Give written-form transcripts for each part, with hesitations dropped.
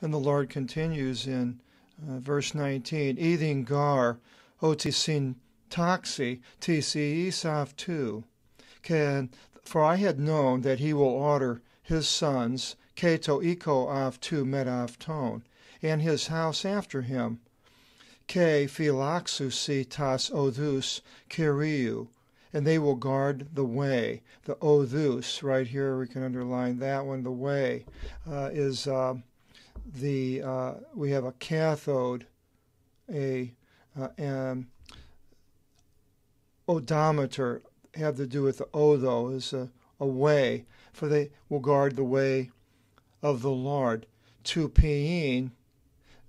And the Lord continues in verse 19, Edin gar otisin taxi tci isaf tu. For I had known that he will order his sons, keto iko av tu medavton, and his house after him, ke philaxusi tas odus kiriu, and they will guard the way. The odus, right here, we can underline that one. The way is we have a cathode, an odometer, have to do with the odo, is a way, for they will guard the way of the Lord. To pein,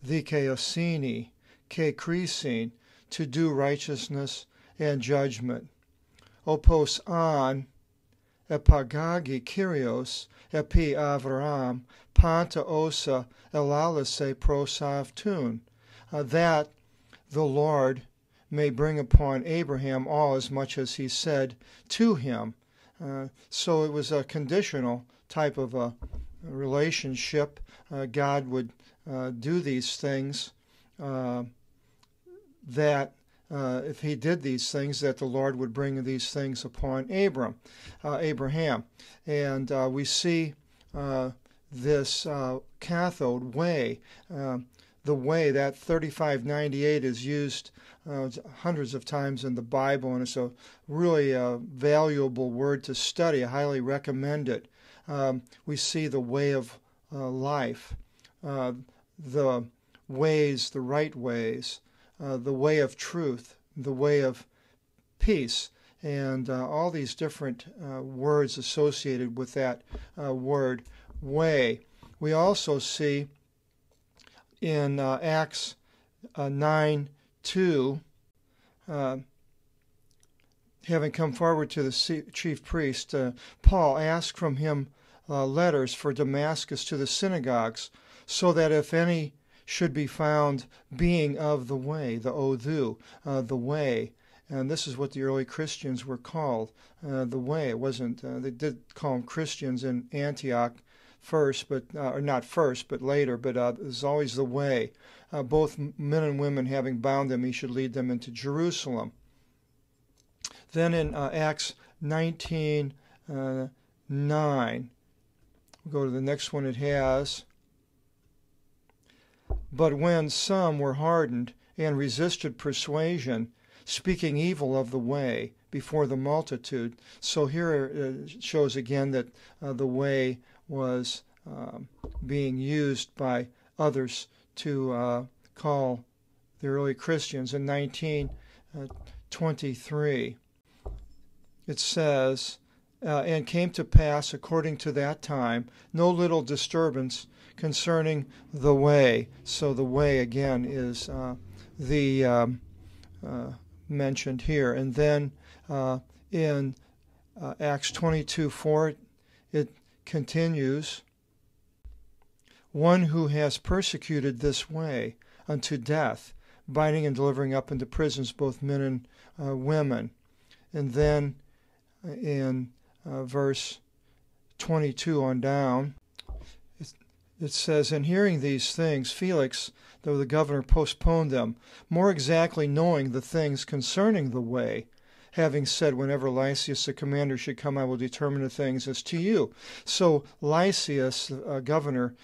the keosini, ke krisin, to do righteousness and judgment. Opos an, epagagi kyrios, epi Avram, panta osa elalase prosavtun, that the Lord may bring upon Abraham all as much as he said to him. So it was a conditional type of a relationship. God would do these things, that if he did these things, that the Lord would bring these things upon Abraham. And we see this cathode way, the way, that 3598 is used hundreds of times in the Bible, and it's a really valuable word to study. I highly recommend it. We see the way of life, the ways, the right ways, the way of truth, the way of peace, and all these different words associated with that word way. We also see in Acts 9:2, having come forward to the chief priest, Paul asked from him letters for Damascus to the synagogues, so that if any should be found being of the way, the odu, the way. And this is what the early Christians were called, the way. It wasn't, they did call them Christians in Antioch first, but or not first, but later, but it was always the way. Both men and women, having bound them, he should lead them into Jerusalem. Then in Acts 19:9, we'll go to the next one. It has, but when some were hardened and resisted persuasion, speaking evil of the way before the multitude. So here it shows again that the way was being used by others to call the early Christians. In 19:23, it says, and came to pass according to that time no little disturbance concerning the way. So the way again is mentioned here. And then in Acts 22:4, it continues, one who has persecuted this way unto death, binding and delivering up into prisons both men and women. And then in verse 22 on down, it says, in hearing these things, Felix, though the governor, postponed them, more exactly knowing the things concerning the way, having said, whenever Lysias the commander should come, I will determine the things as to you. So Lysias, the governor,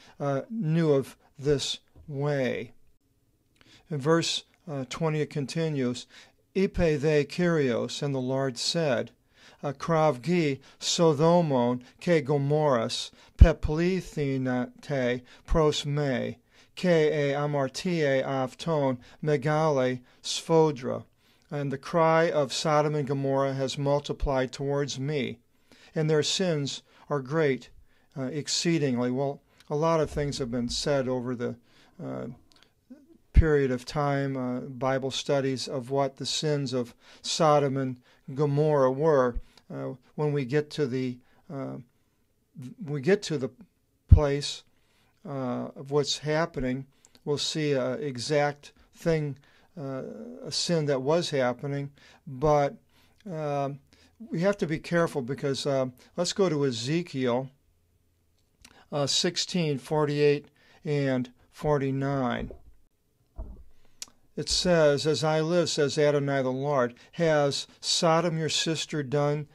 knew of this way. In verse 20 it continues, Ipe they Kyrios, and the Lord said, Kravgi Sodomon ke Gomoras peplithinate pros me ke amartie avton megale svodra. And the cry of Sodom and Gomorrah has multiplied towards me, and their sins are great exceedingly. Well, a lot of things have been said over the period of time, Bible studies of what the sins of Sodom and Gomorrah were. When we get to the place of what's happening, we'll see an exact thing, a sin that was happening. But we have to be careful because let's go to Ezekiel 16:48 and 49. It says, "As I live, says Adonai the Lord, has Sodom your sister done,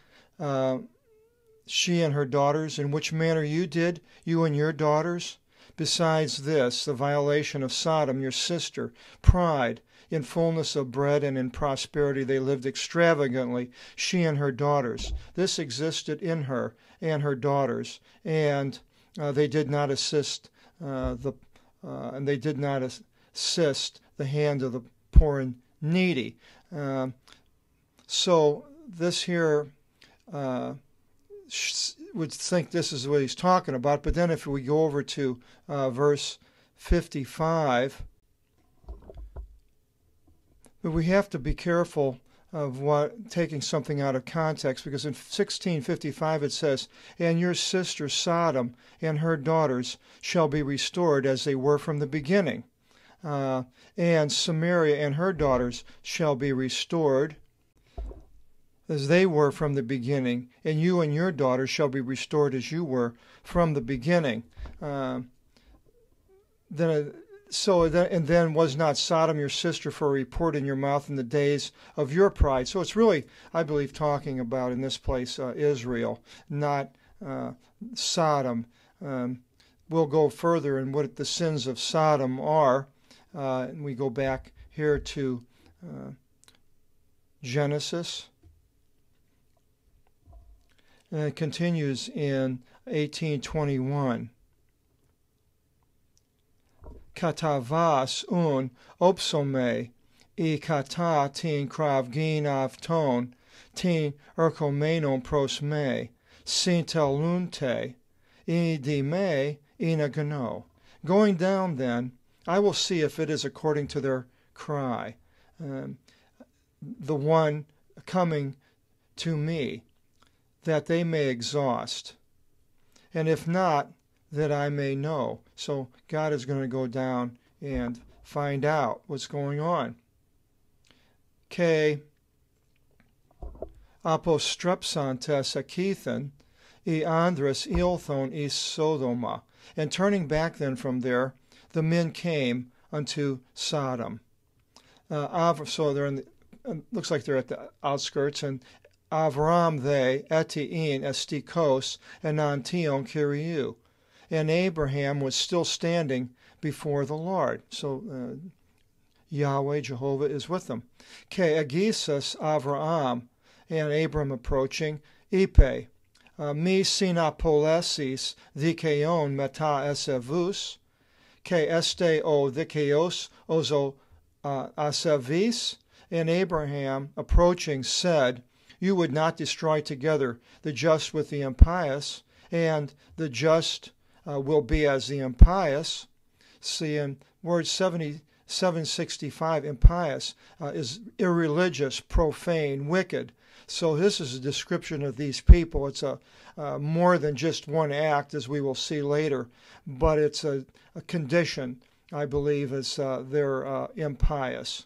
she and her daughters, in which manner you did, you and your daughters? Besides this, the violation of Sodom your sister, pride, in fullness of bread and in prosperity they lived extravagantly, she and her daughters. This existed in her and her daughters, and they did not assist the hand of the poor and needy." So this here would think this is what he's talking about, but then if we go over to verse 55, but we have to be careful of taking something out of context, because in 16:55 it says, "And your sister Sodom and her daughters shall be restored as they were from the beginning, and Samaria and her daughters shall be restored as they were from the beginning, and you and your daughters shall be restored as you were from the beginning." Then was not Sodom your sister for a report in your mouth in the days of your pride? So it's really, I believe, talking about in this place Israel, not Sodom. We'll go further in what the sins of Sodom are. And we go back here to Genesis. And it continues in 18:21. "Katavas un opsome, e kata tin kravgin avton, tin erkomenon pros me, sintelunte, e di me inagano." Going down then, I will see if it is according to their cry, the one coming to me, that they may exhaust, and if not, that I may know. So God is going to go down and find out what's going on. Ke apostrepsantes akethan, e andres ilthon e Sodoma. And turning back then from there, the men came unto Sodom. So they're looks like they're at the outskirts, and Avram they etiin estikos enantion kiriou. And Abraham was still standing before the Lord. So Yahweh, Jehovah, is with them. Ke agisas Avraham, and Abram approaching, Ipe, mi sinapolesis dikeon meta esevus, ke este o dikeos ozo asevis. And Abraham, approaching, said, "You would not destroy together the just with the impious, and the just will be as the impious." See, in word 765, impious is irreligious, profane, wicked. So this is a description of these people. It's a more than just one act, as we will see later, but it's a condition, I believe, as they're impious.